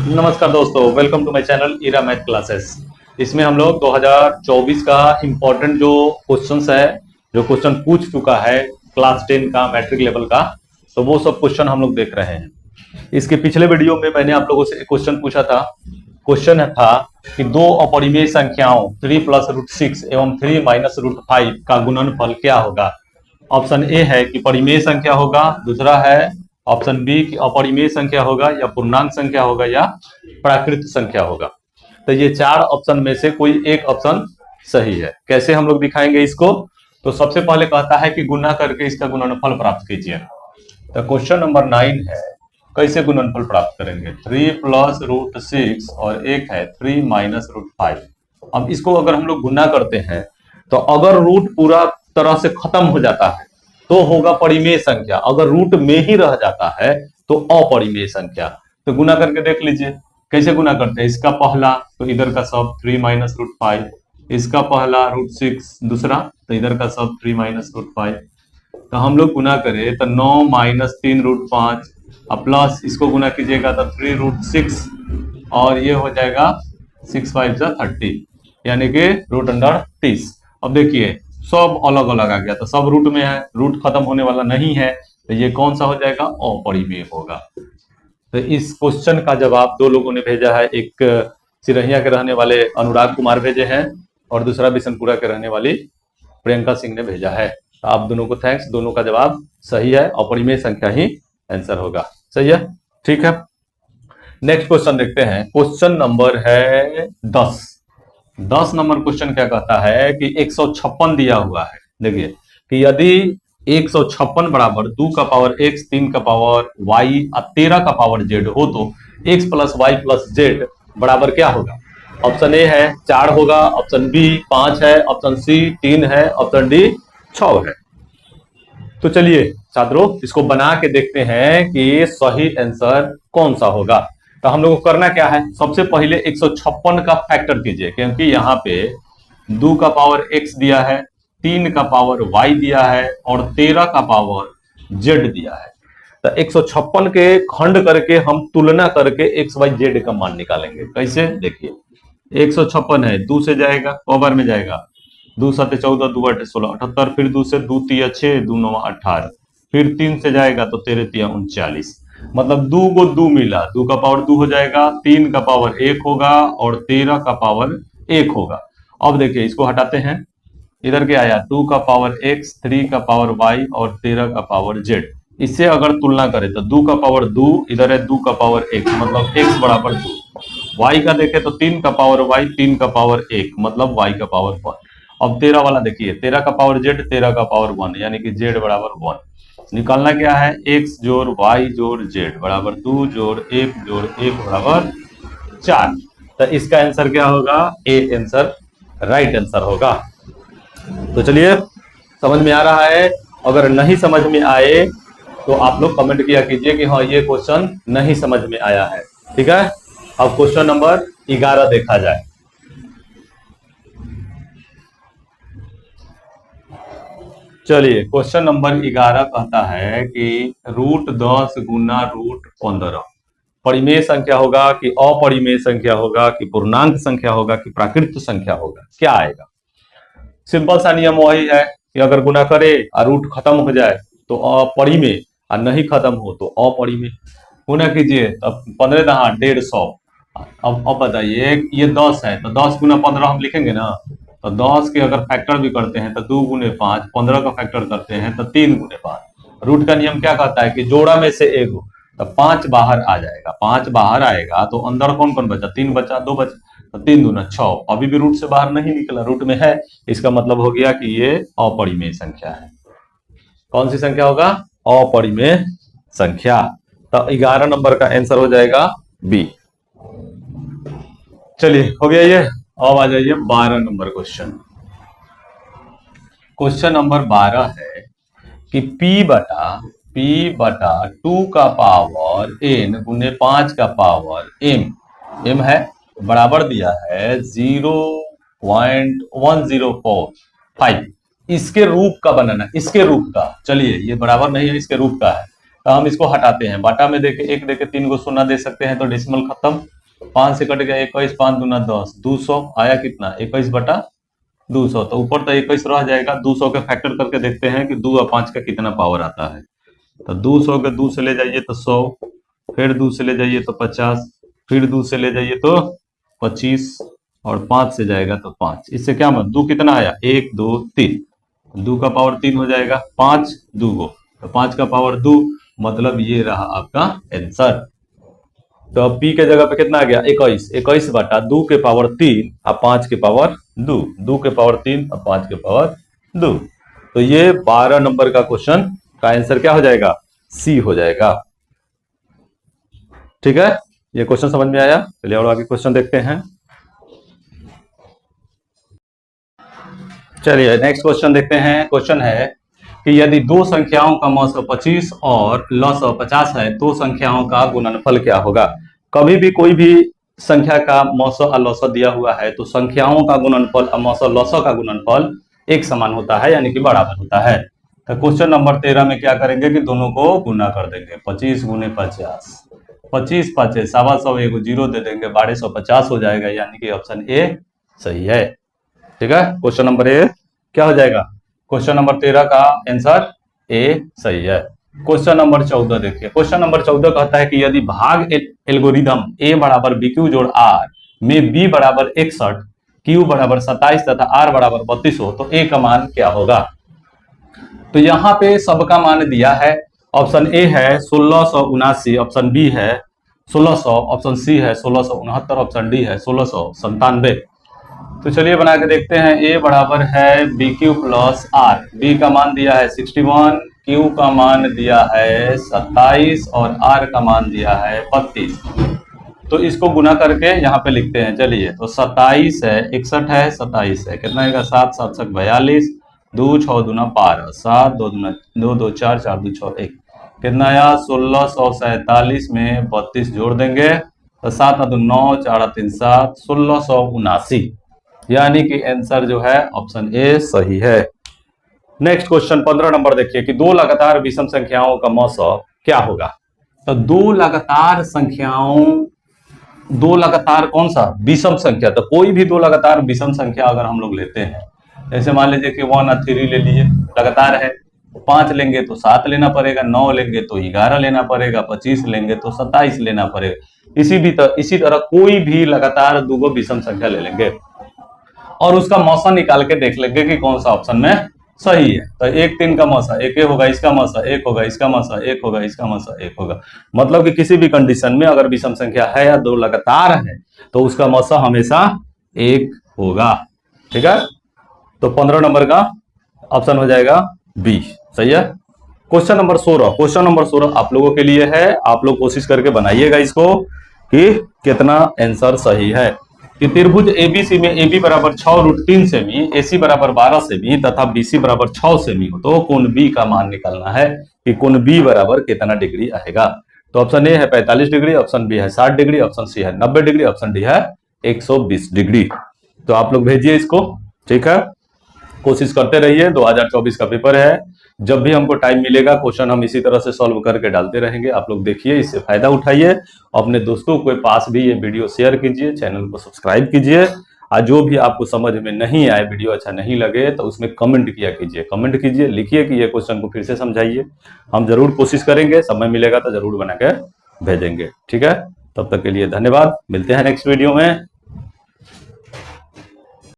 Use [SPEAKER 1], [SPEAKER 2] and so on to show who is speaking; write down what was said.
[SPEAKER 1] नमस्कार दोस्तों, welcome to my channel Ira math classes. इसमें हम लोग 2024 का इम्पोर्टेंट जो क्वेश्चंस है, जो क्वेश्चन पूछ चुका है क्लास 10 का मैट्रिक लेवल का, तो वो सब क्वेश्चन हम लोग देख रहे हैं। इसके पिछले वीडियो में मैंने आप लोगों से एक क्वेश्चन पूछा था। क्वेश्चन था कि दो अपरिमेय संख्याओं 3 + √6 एवं 3 - √5 का गुणनफल क्या होगा। ऑप्शन ए है कि परिमेय संख्या होगा, दूसरा है ऑप्शन बी कि अपरिमेय संख्या होगा, या पूर्णांक संख्या होगा, या प्राकृत संख्या होगा। तो ये चार ऑप्शन में से कोई एक ऑप्शन सही है। कैसे हम लोग दिखाएंगे इसको? तो सबसे पहले कहता है कि गुणा करके इसका गुणनफल प्राप्त कीजिए। तो क्वेश्चन नंबर 9 है, कैसे गुणनफल प्राप्त करेंगे। 3 + √6 और एक है 3 - √5। अब इसको अगर हम लोग गुणा करते हैं तो अगर रूट पूरा तरह से खत्म हो जाता है तो होगा परिमेय संख्या, अगर रूट में ही रह जाता है तो अपरिमेय संख्या। तो गुना करके देख लीजिए कैसे गुना करते हैं। इसका पहला तो इधर का सब 3 - √5, इसका पहला √6, दूसरा तो इधर का सब 3 - √5। तो हम लोग गुना करें तो 9 - 3 √5 और प्लस इसको गुना कीजिएगा तो 3 √6 और ये हो जाएगा 6 × 5 = 30, यानी कि √30। अब देखिए सब अलग अलग आ गया, तो सब रूट में है, रूट खत्म होने वाला नहीं है, तो ये कौन सा हो जाएगा? अपरिमेय होगा। तो इस क्वेश्चन का जवाब दो लोगों ने भेजा है, एक सिरहिया के रहने वाले अनुराग कुमार भेजे हैं और दूसरा बिशनपुरा के रहने वाली प्रियंका सिंह ने भेजा है। तो आप दोनों को थैंक्स, दोनों का जवाब सही है, अपरिमेय संख्या ही आंसर होगा। सही है, ठीक है। नेक्स्ट क्वेश्चन देखते हैं। क्वेश्चन नंबर है 10 नंबर क्वेश्चन क्या कहता है कि 156 दिया हुआ है। देखिए कि यदि 156 बराबर 2 का पावर x, 3 का पावर y और 13 का पावर z हो तो x + y + z बराबर क्या होगा। ऑप्शन ए है 4 होगा, ऑप्शन बी 5 है, ऑप्शन सी 3 है, ऑप्शन डी 6 है। तो चलिए छात्रों इसको बना के देखते हैं कि सही आंसर कौन सा होगा। तो हम लोग को करना क्या है, सबसे पहले 156 का फैक्टर कीजिए, क्योंकि यहाँ पे 2 का पावर x दिया है, 3 का पावर y दिया है और 13 का पावर z दिया है। तो 156 के खंड करके हम तुलना करके x y z का मान निकालेंगे। कैसे? देखिए 156 है, 2 से जाएगा, पावर में जाएगा, 2 × 7 = 14, 2 × 8 = 16, 78, फिर 2 से 2 × 3 = 6, 2 × 9 = 18, फिर 3 से जाएगा तो 13 × 3 = 39। मतलब 2 को 2 मिला, 2 का पावर 2 हो जाएगा, 3 का पावर 1 होगा और 13 का पावर 1 होगा। अब देखिए इसको हटाते हैं, इधर क्या आया 2 का पावर x, 3 का पावर y और 13 का पावर z। इससे अगर तुलना करें तो 2 का पावर 2 इधर है, 2 का पावर x मतलब x बराबर 2। y का देखें तो 3 का पावर y, 3 का पावर 1 मतलब y का पावर 1। अब 13 वाला देखिए, 13 का पावर z, 13 का पावर 1, यानी कि z बराबर 1। निकालना क्या है, x + y + z बराबर 2 + 1 + 1 बराबर 4। तो इसका आंसर क्या होगा? ए आंसर राइट आंसर होगा। तो चलिए समझ में आ रहा है। अगर नहीं समझ में आए तो आप लोग कमेंट किया कीजिए कि हाँ ये क्वेश्चन नहीं समझ में आया है। ठीक है, अब क्वेश्चन नंबर 11 देखा जाए। चलिए क्वेश्चन नंबर 11 कहता है कि √10 × √15 परिमेय संख्या होगा कि अपरिमेय संख्या होगा कि पूर्णांक संख्या होगा कि प्राकृत संख्या होगा, क्या आएगा। सिंपल सा नियम वही है कि अगर गुना करे और रूट खत्म हो जाए तो अपरिमेय और नहीं खत्म हो तो अपरिमेय। गुना कीजिए तब 15 × 150। अब बताइए ये 10 है तो 10 × 15 हम लिखेंगे ना, तो 10 के अगर फैक्टर भी करते हैं तो 2 × 5, 15 का फैक्टर करते हैं तो 3 × 5। रूट का नियम क्या कहता है कि जोड़ा में से एक, तो 5 बाहर आ जाएगा, 5 बाहर आएगा तो अंदर कौन कौन बचा, 3 बचा, 2 बचा, तो 3 दूना 6। अभी भी रूट से बाहर नहीं निकला, रूट में है, इसका मतलब हो गया कि ये अपरिमेय संख्या है। कौन सी संख्या होगा? अपरिमेय संख्या। तो 11 नंबर का आंसर हो जाएगा बी। चलिए हो गया ये। अब आ जाइए 12 नंबर क्वेश्चन। क्वेश्चन नंबर 12 है कि p बटा 2 का पावर n गुने 5 का पावर m है बराबर दिया है 0.1045। इसके रूप का बनाना, इसके रूप का, चलिए ये बराबर नहीं है, इसके रूप का है। तो हम इसको हटाते हैं। बाटा में देखे 1 देके 3 को शून्य दे सकते हैं तो डेसिमल खत्म। 5 से कट गया 21, 5 दूना 10, 200 आया कितना 21/200। तो ऊपर तो 21 रह जाएगा। 200 के फैक्टर करके देखते हैं कि 2 और 5 का कितना पावर आता है। तो 200 के 2 से ले जाइए तो 100, फिर 2 से ले जाइए तो 50, फिर 2 से ले जाइए तो 25 और 5 से जाएगा तो 5। इससे क्या मतलब 2 कितना आया 1 2 3, 2 का पावर 3 हो जाएगा। 5 2 को तो 5 का पावर 2, मतलब ये रहा आपका आंसर। तो अब p के जगह पे कितना आ गया 21, 21/2 के पावर 3 और 5 के पावर 2, 2 के पावर 3 और 5 के पावर 2। तो ये 12 नंबर का क्वेश्चन का आंसर क्या हो जाएगा सी हो जाएगा। ठीक है, ये क्वेश्चन समझ में आया। चलिए और आगे क्वेश्चन देखते हैं। चलिए नेक्स्ट क्वेश्चन देखते हैं। क्वेश्चन है कि यदि दो संख्याओं का मौसा 25 और लॉस 50 है तो संख्याओं का गुणनफल क्या होगा। कभी भी कोई भी संख्या का मौसा और लॉसा दिया हुआ है तो संख्याओं का गुणनफल और मौसा लॉसा का गुणनफल एक समान होता है, यानी कि बराबर होता है। तो क्वेश्चन नंबर 13 में क्या करेंगे कि दोनों को गुना कर देंगे। 25 गुने 50, 25 5 125, एगो जीरो दे देंगे, 1250 हो जाएगा, यानी कि ऑप्शन ए सही है। ठीक है, क्वेश्चन नंबर ए क्या हो जाएगा। क्वेश्चन नंबर 13 का आंसर ए सही है। क्वेश्चन नंबर 14 देखिए। क्वेश्चन नंबर 14 कहता है कि यदि भाग एल्गोरिदम ए बराबर BQ जोड़ आर में बी बराबर 61, क्यू बराबर 27 तथा आर बराबर 32 हो तो ए का मान क्या होगा। तो यहाँ पे सबका मान दिया है। ऑप्शन ए है 1679, ऑप्शन बी है 1600, ऑप्शन सी है 1669, ऑप्शन डी है 1697। तो चलिए बना के देखते हैं। ए बराबर है BQ प्लस आर, बी का मान दिया है 61, क्यू का मान दिया है 27 और आर का मान दिया है 32। तो इसको गुना करके यहाँ पे लिखते हैं। चलिए, तो 27 है, 61 है, 27 है, कितना आएगा 7 7 7 42, 2 6 दूना 12, 7 2 दूना 2 2 4 4 2 6 1, कितना आया 1647 में 32 जोड़ देंगे तो 7 2 9 4 3 7, 1679, यानी कि आंसर जो है ऑप्शन ए सही है। नेक्स्ट क्वेश्चन 15 नंबर देखिए कि दो लगातार विषम संख्याओं का मौसा क्या होगा। तो दो लगातार संख्याओं, दो लगातार कौन सा विषम संख्या, तो कोई भी दो लगातार विषम संख्या अगर हम लोग लेते हैं, जैसे मान लीजिए कि 1 और 3 ले लीजिए, लगातार है। 5 लेंगे तो 7 लेना पड़ेगा, 9 लेंगे तो 11 लेना पड़ेगा, 25 लेंगे तो 27 लेना पड़ेगा। इसी तरह कोई भी लगातार दो विषम संख्या ले लेंगे और उसका मौसा निकाल के देख लेंगे कि कौन सा ऑप्शन में सही है। तो 1 3 का मौसा 1 होगा, इसका मौसा 1 होगा, इसका मौसा 1 होगा, इसका मौसा 1 होगा। मतलब कि किसी भी कंडीशन में अगर विषम संख्या है या दो लगातार है तो उसका मौसा हमेशा 1 होगा। ठीक है, तो 15 नंबर का ऑप्शन हो जाएगा बी, सही है। क्वेश्चन नंबर 16, क्वेश्चन नंबर 16 आप लोगों के लिए है। आप लोग कोशिश करके बनाइएगा इसको कि कितना आंसर सही है। कि त्रिभुज ABC में AB बराबर 6√3 सेमी, AC बराबर 12 सेमी तथा BC बराबर 6 सेमी हो तो कोण B का मान निकालना है कि कोण B बराबर कितना डिग्री आएगा। तो ऑप्शन ए है 45 डिग्री, ऑप्शन बी है 60 डिग्री, ऑप्शन सी है 90 डिग्री, ऑप्शन डी है 120 डिग्री। तो आप लोग भेजिए इसको। ठीक है, कोशिश करते रहिए। 2024 का पेपर है, जब भी हमको टाइम मिलेगा क्वेश्चन हम इसी तरह से सॉल्व करके डालते रहेंगे। आप लोग देखिए, इससे फायदा उठाइए, अपने दोस्तों के पास भी ये वीडियो शेयर कीजिए, चैनल को सब्सक्राइब कीजिए। और जो भी आपको समझ में नहीं आए, वीडियो अच्छा नहीं लगे तो उसमें कमेंट किया कीजिए, कमेंट कीजिए, लिखिए कि ये क्वेश्चन को फिर से समझाइए। हम जरूर कोशिश करेंगे, समय मिलेगा तो जरूर बना के भेजेंगे। ठीक है, तब तक के लिए धन्यवाद, मिलते हैं नेक्स्ट वीडियो में।